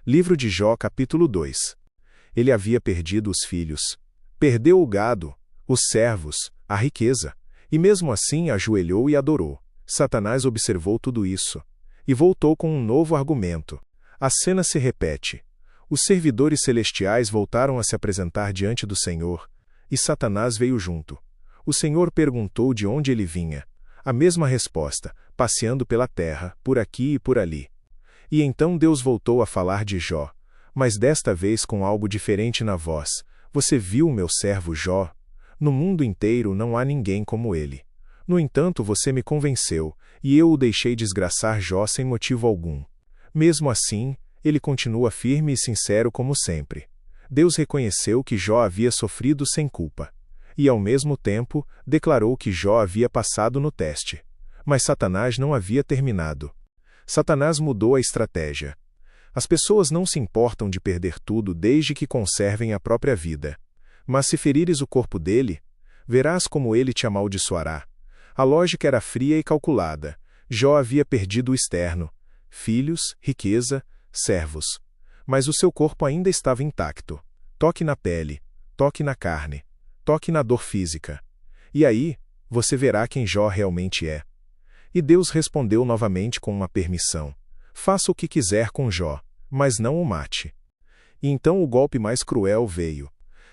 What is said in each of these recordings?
Livro de Jó, capítulo 2. Ele havia perdido os filhos. Perdeu o gado, os servos, a riqueza, e mesmo assim ajoelhou e adorou. Satanás observou tudo isso e voltou com um novo argumento. A cena se repete. Os servidores celestiais voltaram a se apresentar diante do Senhor, e Satanás veio junto. O Senhor perguntou de onde ele vinha. A mesma resposta, passeando pela terra, por aqui e por ali. E então Deus voltou a falar de Jó, mas desta vez com algo diferente na voz. Você viu o meu servo Jó? No mundo inteiro não há ninguém como ele. No entanto, você me convenceu, e eu o deixei desgraçar Jó sem motivo algum. Mesmo assim, ele continua firme e sincero como sempre. Deus reconheceu que Jó havia sofrido sem culpa. E ao mesmo tempo, declarou que Jó havia passado no teste. Mas Satanás não havia terminado. Satanás mudou a estratégia. As pessoas não se importam de perder tudo desde que conservem a própria vida. Mas se ferires o corpo dele, verás como ele te amaldiçoará. A lógica era fria e calculada. Jó havia perdido o externo: filhos, riqueza, servos. Mas o seu corpo ainda estava intacto. Toque na pele, toque na carne, toque na dor física. E aí, você verá quem Jó realmente é. E Deus respondeu novamente com uma permissão. Faça o que quiser com Jó, mas não o mate. E então o golpe mais cruel veio.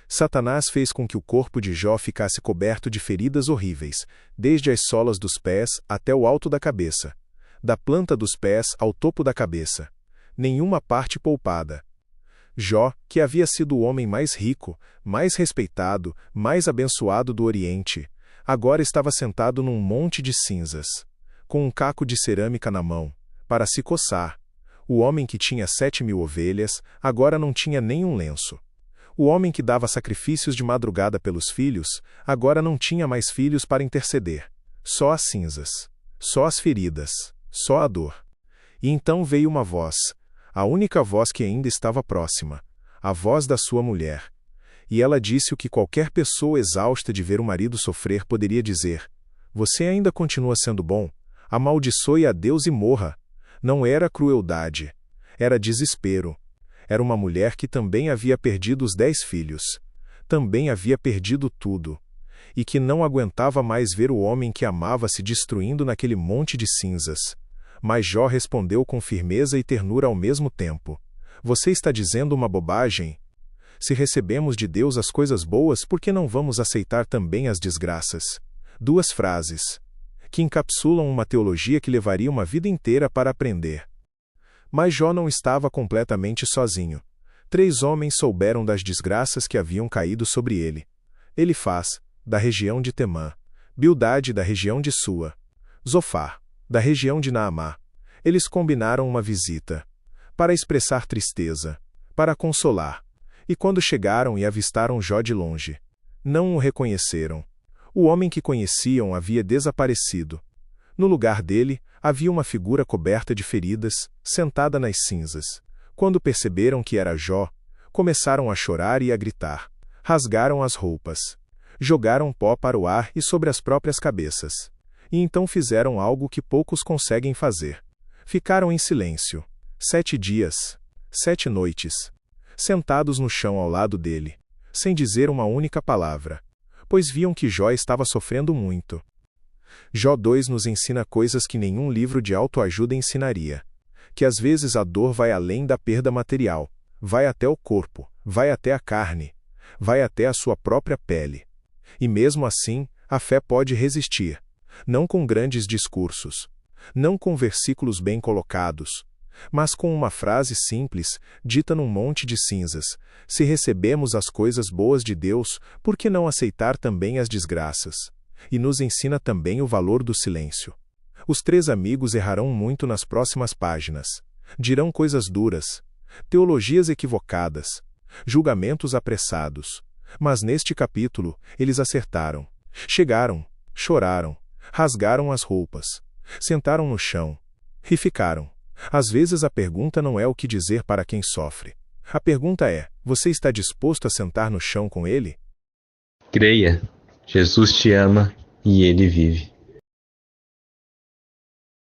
Satanás fez com que o corpo de Jó ficasse coberto de feridas horríveis, desde as solas dos pés até o alto da cabeça. Da planta dos pés ao topo da cabeça. Nenhuma parte poupada. Jó, que havia sido o homem mais rico, mais respeitado, mais abençoado do Oriente, agora estava sentado num monte de cinzas, com um caco de cerâmica na mão, para se coçar. O homem que tinha 7.000 ovelhas, agora não tinha nem um lenço. O homem que dava sacrifícios de madrugada pelos filhos, agora não tinha mais filhos para interceder. Só as cinzas, só as feridas, só a dor. E então veio uma voz, a única voz que ainda estava próxima, a voz da sua mulher. E ela disse o que qualquer pessoa exausta de ver o marido sofrer poderia dizer: você ainda continua sendo bom? Amaldiçoe a Deus e morra. Não era crueldade. Era desespero. Era uma mulher que também havia perdido os 10 filhos. Também havia perdido tudo. E que não aguentava mais ver o homem que amava se destruindo naquele monte de cinzas. Mas Jó respondeu com firmeza e ternura ao mesmo tempo. Você está dizendo uma bobagem? Se recebemos de Deus as coisas boas, por que não vamos aceitar também as desgraças? 2 frases que encapsulam uma teologia que levaria uma vida inteira para aprender. Mas Jó não estava completamente sozinho. 3 homens souberam das desgraças que haviam caído sobre ele. Elifaz, da região de Temã; Bildade, da região de Sua; Zofar, da região de Naamá. Eles combinaram uma visita, para expressar tristeza, para consolar. E quando chegaram e avistaram Jó de longe, não o reconheceram. O homem que conheciam havia desaparecido. No lugar dele, havia uma figura coberta de feridas, sentada nas cinzas. Quando perceberam que era Jó, começaram a chorar e a gritar. Rasgaram as roupas. Jogaram pó para o ar e sobre as próprias cabeças. E então fizeram algo que poucos conseguem fazer. Ficaram em silêncio. 7 dias, 7 noites. Sentados no chão ao lado dele, sem dizer uma única palavra. Pois viam que Jó estava sofrendo muito. Jó 2 nos ensina coisas que nenhum livro de autoajuda ensinaria. Que às vezes a dor vai além da perda material, vai até o corpo, vai até a carne, vai até a sua própria pele. E mesmo assim, a fé pode resistir. Não com grandes discursos, não com versículos bem colocados, mas com uma frase simples, dita num monte de cinzas: se recebemos as coisas boas de Deus, por que não aceitar também as desgraças? E nos ensina também o valor do silêncio. Os 3 amigos errarão muito nas próximas páginas. Dirão coisas duras, teologias equivocadas, julgamentos apressados. Mas neste capítulo, eles acertaram. Chegaram, choraram, rasgaram as roupas, sentaram no chão e ficaram. Às vezes a pergunta não é o que dizer para quem sofre. A pergunta é: você está disposto a sentar no chão com ele? Creia, Jesus te ama e ele vive.